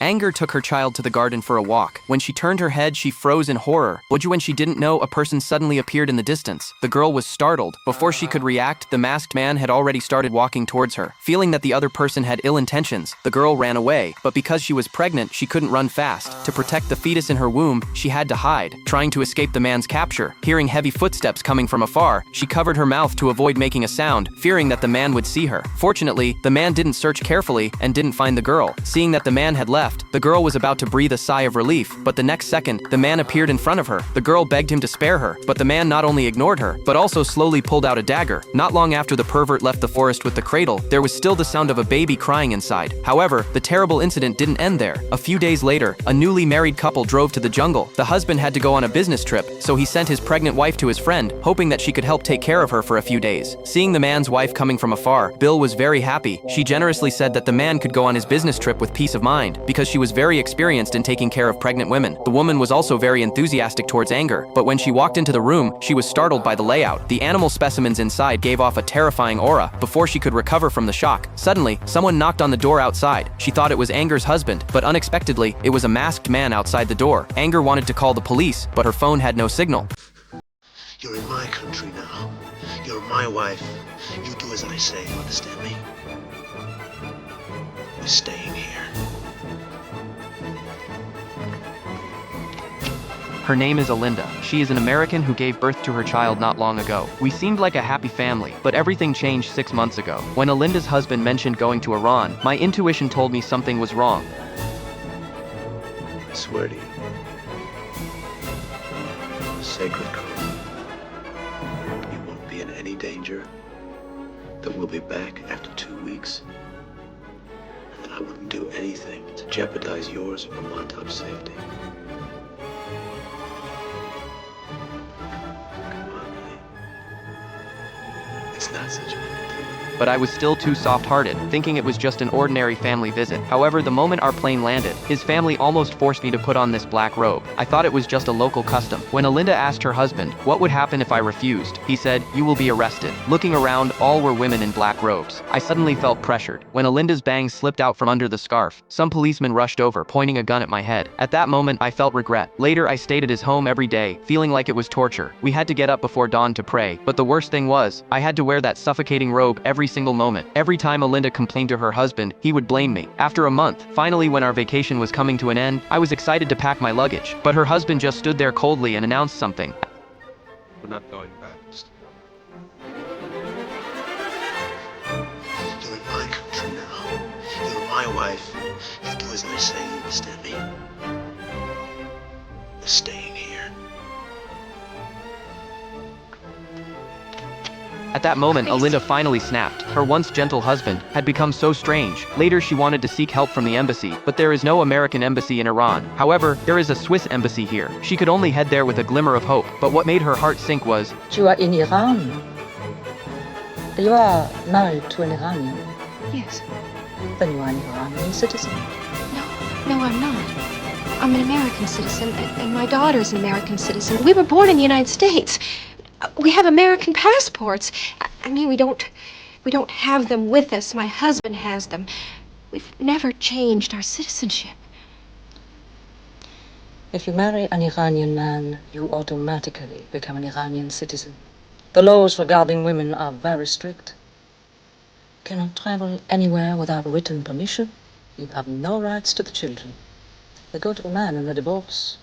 Anger took her child to the garden for a walk. When she turned her head, she froze in horror. When she didn't know, a person suddenly appeared in the distance. The girl was startled. Before she could react, the masked man had already started walking towards her. Feeling that the other person had ill intentions, the girl ran away. But because she was pregnant, she couldn't run fast. To protect the fetus in her womb, she had to hide, trying to escape the man's capture. Hearing heavy footsteps coming from afar, she covered her mouth to avoid making a sound, fearing that the man would see her. Fortunately, the man didn't search carefully and didn't find the girl. Seeing that the man had left, the girl was about to breathe a sigh of relief, but the next second, the man appeared in front of her. The girl begged him to spare her, but the man not only ignored her, but also slowly pulled out a dagger. Not long after the pervert left the forest with the cradle, there was still the sound of a baby crying inside. However, the terrible incident didn't end there. A few days later, a newly married couple drove to the jungle. The husband had to go on a business trip, so he sent his pregnant wife to his friend, hoping that she could help take care of her for a few days. Seeing the man's wife coming from afar, Bill was very happy. She generously said that the man could go on his business trip with peace of mind, because she was very experienced in taking care of pregnant women. The woman was also very enthusiastic towards Anger, but when she walked into the room, she was startled by the layout. The animal specimens inside gave off a terrifying aura. Before she could recover from the shock, suddenly, someone knocked on the door outside. She thought it was Anger's husband, but unexpectedly, it was a masked man outside the door. Anger wanted to call the police, but her phone had no signal. You're in my country now. You're my wife. You do as I say, you understand me? We're staying here. Her name is Alinda. She is an American who gave birth to her child not long ago. We seemed like a happy family, but everything changed 6 months ago. When Alinda's husband mentioned going to Iran, my intuition told me something was wrong. I swear to you. The sacred Quran. You won't be in any danger. That we'll be back after 2 weeks. And that I wouldn't do anything to jeopardize yours or Montauk's safety. It's not such a big deal. But I was still too soft-hearted, thinking it was just an ordinary family visit. However, the moment our plane landed, his family almost forced me to put on this black robe. I thought it was just a local custom. When Alinda asked her husband what would happen if I refused, he said, "You will be arrested." Looking around, all were women in black robes. I suddenly felt pressured. When Alinda's bangs slipped out from under the scarf, some policemen rushed over, pointing a gun at my head. At that moment, I felt regret. Later, I stayed at his home every day, feeling like it was torture. We had to get up before dawn to pray, but the worst thing was, I had to wear that suffocating robe every single moment. Every time Alinda complained to her husband, he would blame me. After a month, finally when our vacation was coming to an end, I was excited to pack my luggage. But her husband just stood there coldly and announced something. We're not going fast. You're in my country now. You're my wife. You do as I say, you understand me? We're staying here. At that moment, Alinda finally snapped. Her once gentle husband had become so strange. Later, she wanted to seek help from the embassy, but there is no American embassy in Iran. However, there is a Swiss embassy here. She could only head there with a glimmer of hope, but what made her heart sink was, You are in Iran. You are married to an Iranian. Yes. Then you are an Iranian citizen. No, I'm not. I'm an American citizen, and my daughter's an American citizen. We were born in the United States. We have American passports. I mean, we don't have them with us. My husband has them. We've never changed our citizenship. If you marry an Iranian man, you automatically become an Iranian citizen. The laws regarding women are very strict. You cannot travel anywhere without written permission. You have no rights to the children. They go to the man in the divorce.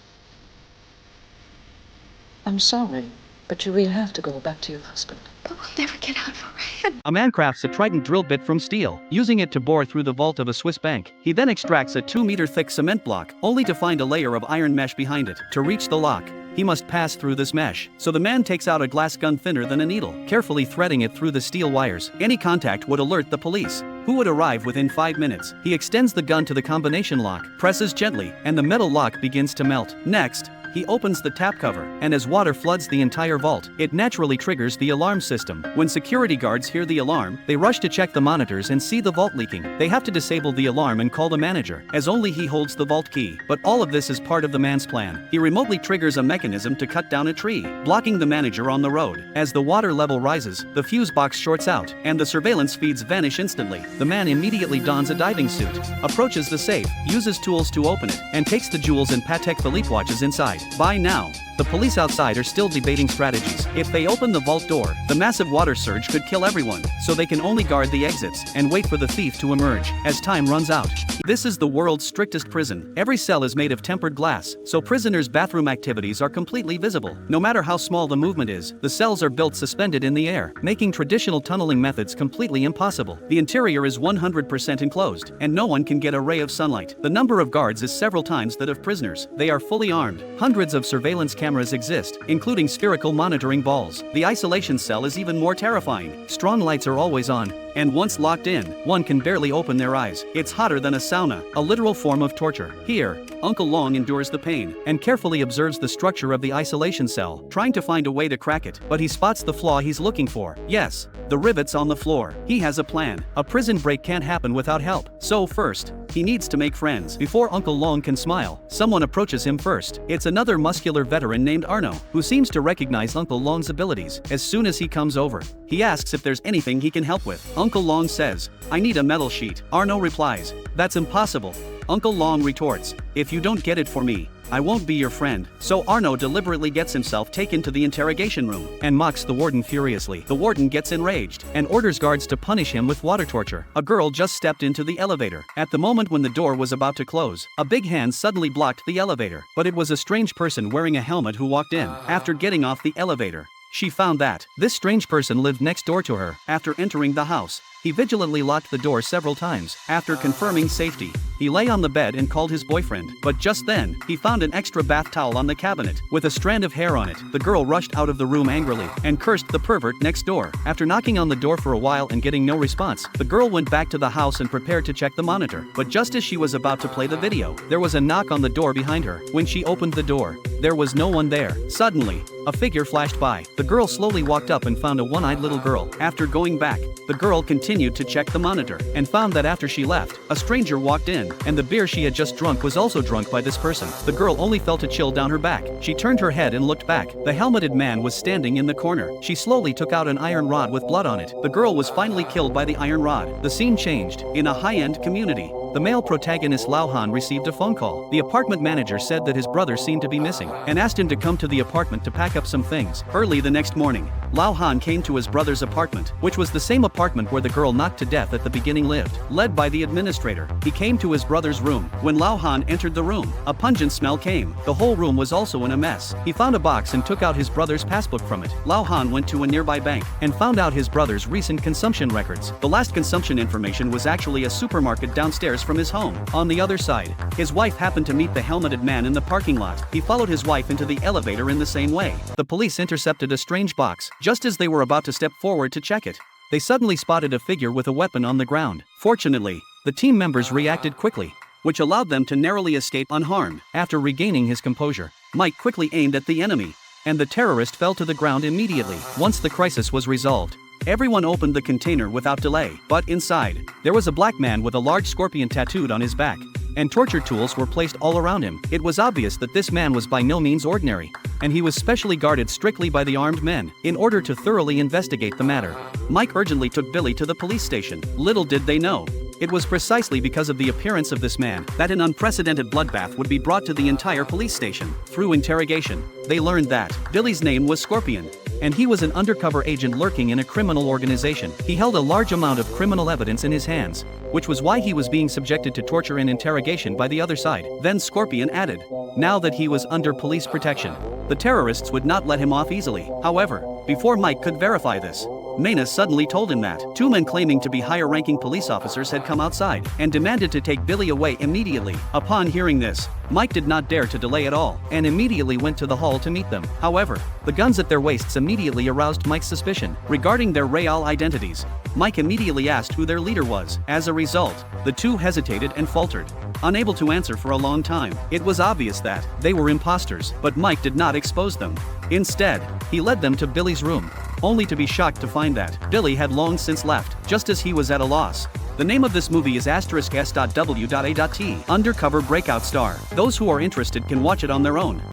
I'm sorry, but you will have to go back to your husband. But we'll never get out of Iran. A man crafts a trident drill bit from steel, using it to bore through the vault of a Swiss bank. He then extracts a 2-meter-thick cement block, only to find a layer of iron mesh behind it. To reach the lock, he must pass through this mesh. So the man takes out a glass gun thinner than a needle, carefully threading it through the steel wires. Any contact would alert the police, who would arrive within 5 minutes. He extends the gun to the combination lock, presses gently, and the metal lock begins to melt. Next, He opens the tap cover, and as water floods the entire vault, it naturally triggers the alarm system. When security guards hear the alarm, they rush to check the monitors and see the vault leaking. They have to disable the alarm and call the manager, as only he holds the vault key. But all of this is part of the man's plan. He remotely triggers a mechanism to cut down a tree, blocking the manager on the road. As the water level rises, the fuse box shorts out, and the surveillance feeds vanish instantly. The man immediately dons a diving suit, approaches the safe, uses tools to open it, and takes the jewels and Patek Philippe watches inside. By now, the police outside are still debating strategies. If they open the vault door, the massive water surge could kill everyone, so they can only guard the exits and wait for the thief to emerge as time runs out. This is the world's strictest prison. Every cell is made of tempered glass, so prisoners' bathroom activities are completely visible. No matter how small the movement is, the cells are built suspended in the air, making traditional tunneling methods completely impossible. The interior is 100% enclosed, and no one can get a ray of sunlight. The number of guards is several times that of prisoners. They are fully armed. Hundreds of surveillance cameras exist, including spherical monitoring balls. The isolation cell is even more terrifying. Strong lights are always on, and once locked in, one can barely open their eyes. It's hotter than a sauna, a literal form of torture. Here, Uncle Long endures the pain and carefully observes the structure of the isolation cell, trying to find a way to crack it, but he spots the flaw he's looking for. Yes, the rivets on the floor. He has a plan. A prison break can't happen without help. So first, he needs to make friends. Before Uncle Long can smile, someone approaches him first. It's another muscular veteran named Arno, who seems to recognize Uncle Long's abilities. As soon as he comes over, he asks if there's anything he can help with. Uncle Long says, "I need a metal sheet." Arno replies, "That's impossible." Uncle Long retorts, "If you don't get it for me, I won't be your friend." So Arno deliberately gets himself taken to the interrogation room and mocks the warden furiously. The warden gets enraged and orders guards to punish him with water torture. A girl just stepped into the elevator. At the moment when the door was about to close, a big hand suddenly blocked the elevator. But it was a strange person wearing a helmet who walked in. After getting off the elevator, she found that this strange person lived next door to her. After entering the house, he vigilantly locked the door several times. After confirming safety, he lay on the bed and called his boyfriend. But just then, he found an extra bath towel on the cabinet with a strand of hair on it. The girl rushed out of the room angrily and cursed the pervert next door. After knocking on the door for a while and getting no response, the girl went back to the house and prepared to check the monitor. But just as she was about to play the video, there was a knock on the door behind her. When she opened the door, there was no one there. Suddenly, a figure flashed by. The girl slowly walked up and found a one-eyed little girl. After going back, the girl continued to check the monitor and found that after she left, a stranger walked in, and the beer she had just drunk was also drunk by this person. The girl only felt a chill down her back. She turned her head and looked back. The helmeted man was standing in the corner. She slowly took out an iron rod with blood on it. The girl was finally killed by the iron rod. The scene changed. In a high-end community, the male protagonist Lao Han received a phone call. The apartment manager said that his brother seemed to be missing and asked him to come to the apartment to pack up some things. Early the next morning, Lao Han came to his brother's apartment, which was the same apartment where the girl knocked to death at the beginning lived. Led by the administrator, he came to his brother's room. When Lao Han entered the room, a pungent smell came. The whole room was also in a mess. He found a box and took out his brother's passbook from it. Lao Han went to a nearby bank and found out his brother's recent consumption records. The last consumption information was actually a supermarket downstairs from his home. On the other side, his wife happened to meet the helmeted man in the parking lot. He followed his wife into the elevator in the same way. The police intercepted a strange box. Just as they were about to step forward to check it, they suddenly spotted a figure with a weapon on the ground. Fortunately, the team members reacted quickly, which allowed them to narrowly escape unharmed. After regaining his composure, Mike quickly aimed at the enemy, and the terrorist fell to the ground immediately. Once the crisis was resolved, everyone opened the container without delay. But inside, there was a black man with a large scorpion tattooed on his back, and torture tools were placed all around him. It was obvious that this man was by no means ordinary, and he was specially guarded strictly by the armed men. In order to thoroughly investigate the matter, Mike urgently took Billy to the police station. Little did they know, it was precisely because of the appearance of this man that an unprecedented bloodbath would be brought to the entire police station. Through interrogation, they learned that Billy's name was Scorpion, and he was an undercover agent lurking in a criminal organization. He held a large amount of criminal evidence in his hands, which was why he was being subjected to torture and interrogation by the other side. Then Scorpion added, now that he was under police protection, the terrorists would not let him off easily. However, before Mike could verify this, Mena suddenly told him that. Two men claiming to be higher-ranking police officers had come outside and demanded to take Billy away immediately. Upon hearing this, Mike did not dare to delay at all and immediately went to the hall to meet them. However, the guns at their waists immediately aroused Mike's suspicion regarding their real identities. Mike immediately asked who their leader was. As a result, the two hesitated and faltered, unable to answer for a long time. It was obvious that they were imposters, but Mike did not expose them. Instead, he led them to Billy's room, only to be shocked to find that Billy had long since left, just as he was at a loss. The name of this movie is *S.W.A.T. Undercover Breakout Star. Those who are interested can watch it on their own.